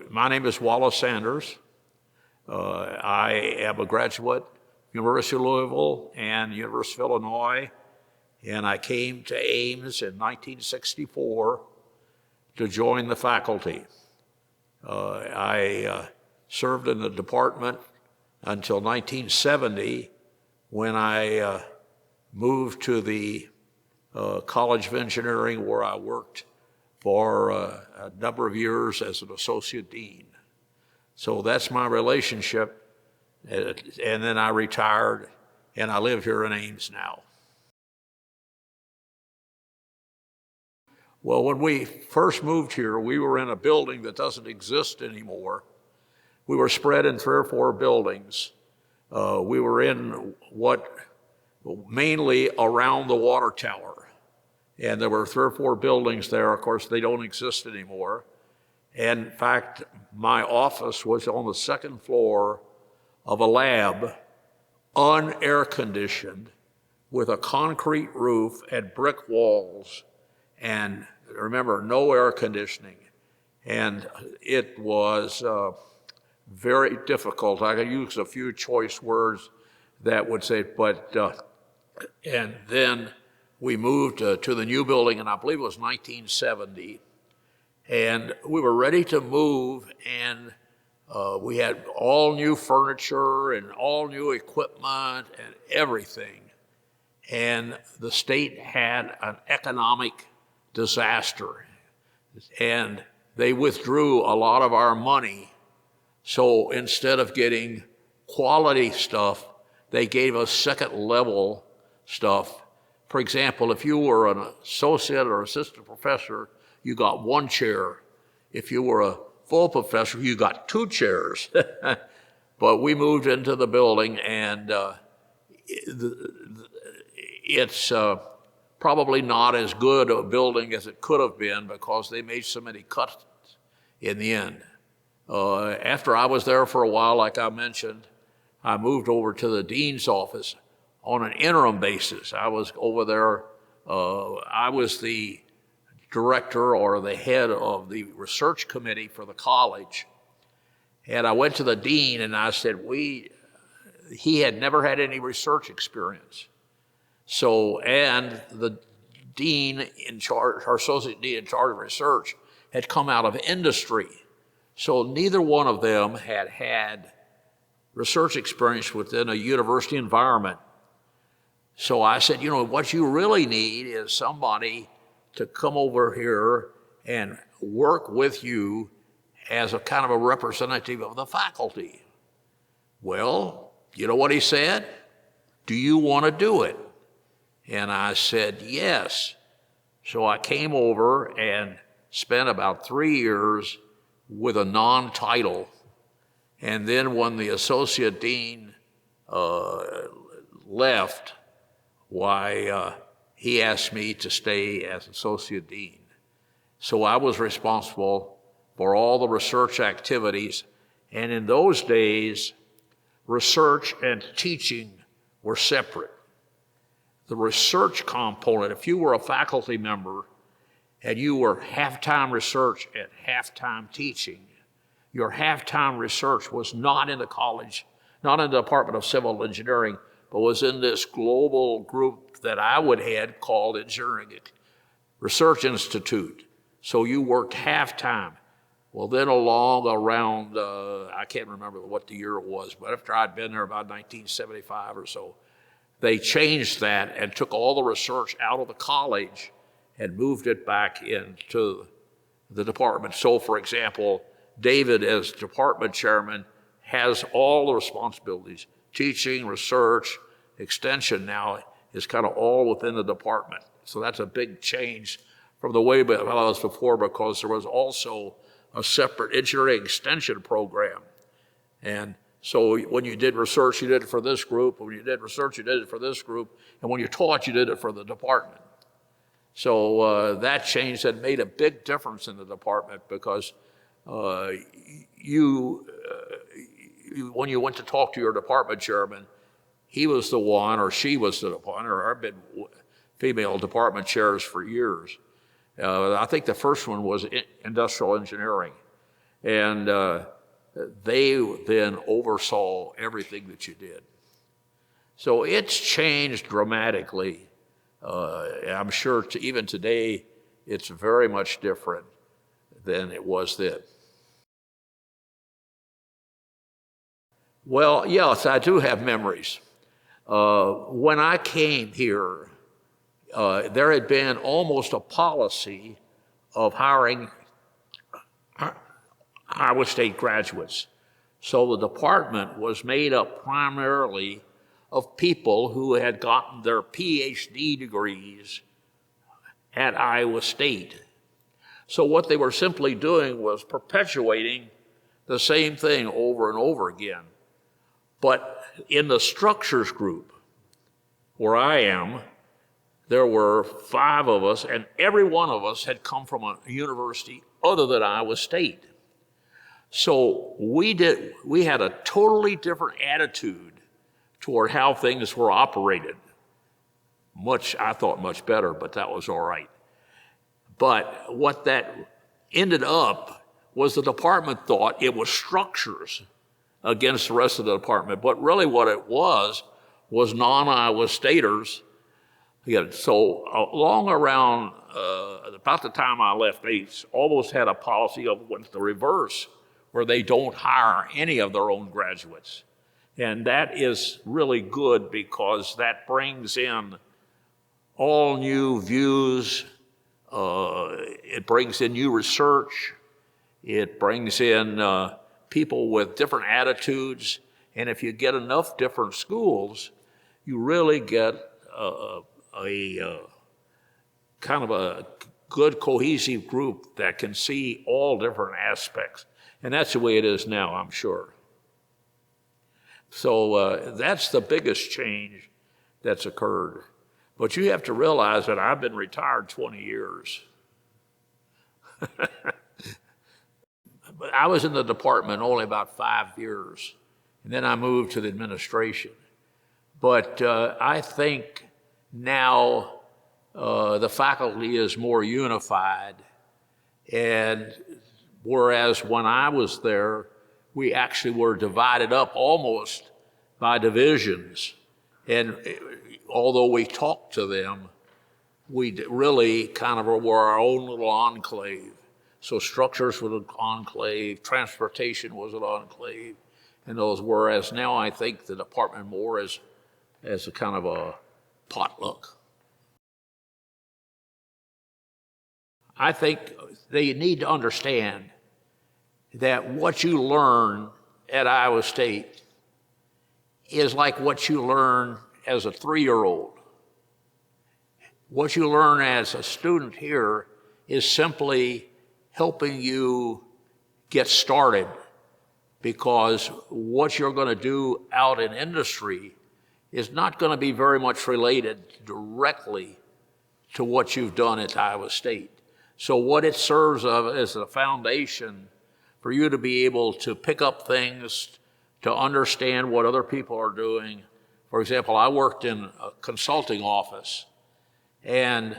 My name is Wallace Sanders. I am a graduate, University of Louisville and University of Illinois, and I came to Ames in 1964 to join the faculty. I served in the department until 1970 when I moved to the College of Engineering, where I worked for a number of years as an associate dean. So that's my relationship. And then I retired, and I live here in Ames now. Well, when we first moved here, we were in a building that doesn't exist anymore. We were spread in 3 or 4 buildings. We were in mainly around the water tower. And there were 3 or 4 buildings there. Of course, they don't exist anymore. And in fact, my office was on the 2nd floor of a lab, unair conditioned, with a concrete roof and brick walls. And remember, no air conditioning. And it was very difficult. I could use a few choice words that would say, and then we moved to the new building, and I believe it was 1970. And we were ready to move, and we had all new furniture and all new equipment and everything. And the state had an economic disaster, and they withdrew a lot of our money. So instead of getting quality stuff, they gave us second level stuff. For example, if you were an associate or assistant professor, you got 1 chair. If you were a full professor, you got 2 chairs. But we moved into the building, and it's probably not as good a building as it could have been because they made so many cuts in the end. After I was there for a while, like I mentioned, I moved over to the dean's office on an interim basis. I was over there, I was the director or the head of the research committee for the college. And I went to the dean and I said, he had never had any research experience. So, and the dean in charge, our associate dean in charge of research, had come out of industry. So neither one of them had had research experience within a university environment. So I said, what you really need is somebody to come over here and work with you as a kind of a representative of the faculty. Well, you know what he said? Do you want to do it? And I said, yes. So I came over and spent about 3 years with a non-title. And then when the associate dean left, he asked me to stay as associate dean. So I was responsible for all the research activities. And in those days, research and teaching were separate. The research component, if you were a faculty member and you were half-time research and half-time teaching, your half-time research was not in the college, not in the Department of Civil Engineering, but was in this global group that I would head called Engineering Research Institute. So you worked half-time. Well, then around, I can't remember what the year it was, but after I'd been there about 1975 or so, they changed that and took all the research out of the college and moved it back into the department. So, for example, David, as department chairman, has all the responsibilities. Teaching, research, extension now is kind of all within the department. So that's a big change from the way it was before, because there was also a separate engineering extension program. And so when you did research, you did it for this group. When you did research, you did it for this group. And when you taught, you did it for the department. So that change had made a big difference in the department, because when you went to talk to your department chairman, he was the one, or she was the one, or I've been female department chairs for years. I think the first one was industrial engineering. And they then oversaw everything that you did. So it's changed dramatically. I'm sure even today, it's very much different than it was then. Well, yes, I do have memories. When I came here, there had been almost a policy of hiring Iowa State graduates. So the department was made up primarily of people who had gotten their PhD degrees at Iowa State. So what they were simply doing was perpetuating the same thing over and over again. But in the structures group, where I am, there were 5 of us, and every one of us had come from a university other than Iowa State. So we had a totally different attitude toward how things were operated. I thought much better, but that was all right. But what that ended up was the department thought it was structures against the rest of the department. But really what it was non-Iowa Staters. So along around about the time I left, they almost had a policy of the reverse, where they don't hire any of their own graduates. And that is really good because that brings in all new views. It brings in new research. It brings in people with different attitudes. And if you get enough different schools, you really get a kind of a good cohesive group that can see all different aspects. And that's the way it is now, I'm sure. So that's the biggest change that's occurred. But you have to realize that I've been retired 20 years. But I was in the department only about 5 years, and then I moved to the administration. But I think now the faculty is more unified, and whereas when I was there, we actually were divided up almost by divisions. And although we talked to them, we really kind of were our own little enclave. So structures was an enclave, transportation was an enclave, and those whereas now I think the department more as a kind of a potluck. I think they need to understand that what you learn at Iowa State is like what you learn as a 3-year-old. What you learn as a student here is simply helping you get started, because what you're going to do out in industry is not going to be very much related directly to what you've done at Iowa State. So what it serves of as a foundation for you to be able to pick up things, to understand what other people are doing. For example, I worked in a consulting office, and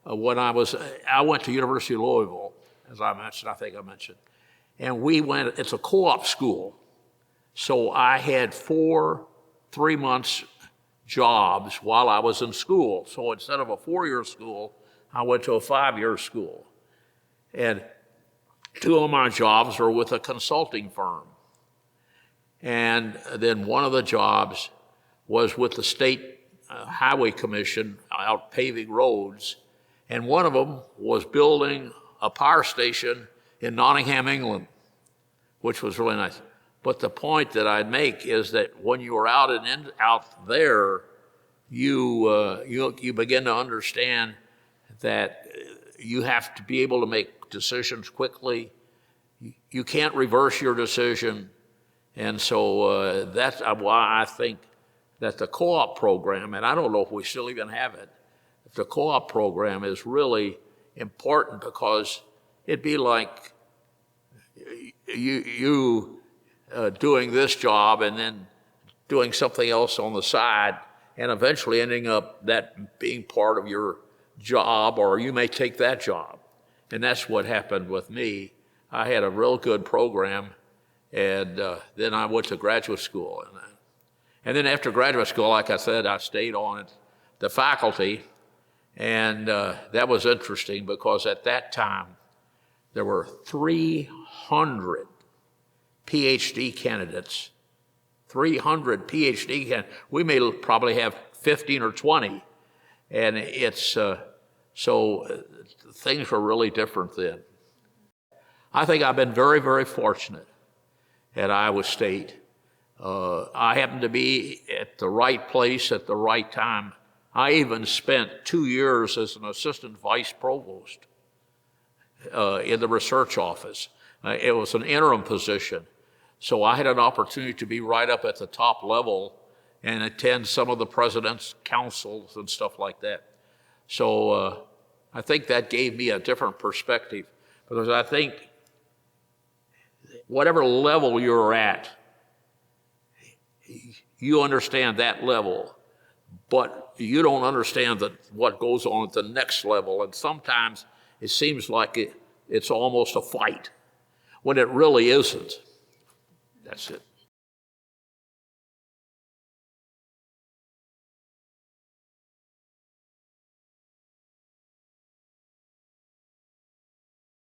when I went to University of Louisville, as I think I mentioned, and it's a co-op school. So I had 4 3-month jobs while I was in school. So instead of a 4-year school, I went to a 5-year school. And 2 of my jobs were with a consulting firm. And then one of the jobs was with the State Highway Commission out paving roads. And one of them was building a power station in Nottingham, England, which was really nice. But the point that I'd make is that when you were out there, you begin to understand that you have to be able to make decisions quickly. You can't reverse your decision. And so that's why I think that the co-op program, and I don't know if we still even have it, the co-op program is really important, because it'd be like you doing this job and then doing something else on the side, and eventually ending up that being part of your job, or you may take that job. And that's what happened with me. I had a real good program, and then I went to graduate school. And then after graduate school, like I said, I stayed on the faculty, and that was interesting because at that time, there were 300 PhD candidates. 300 PhD candidates. We may probably have 15 or 20. And it's, so things were really different then. I think I've been very, very fortunate at Iowa State. I happened to be at the right place at the right time. I even spent 2 years as an assistant vice provost in the research office. It was an interim position. So I had an opportunity to be right up at the top level and attend some of the president's councils and stuff like that. So I think that gave me a different perspective, because I think whatever level you're at, you understand that level, but you don't understand what goes on at the next level. And sometimes it seems like it's almost a fight when it really isn't. That's it.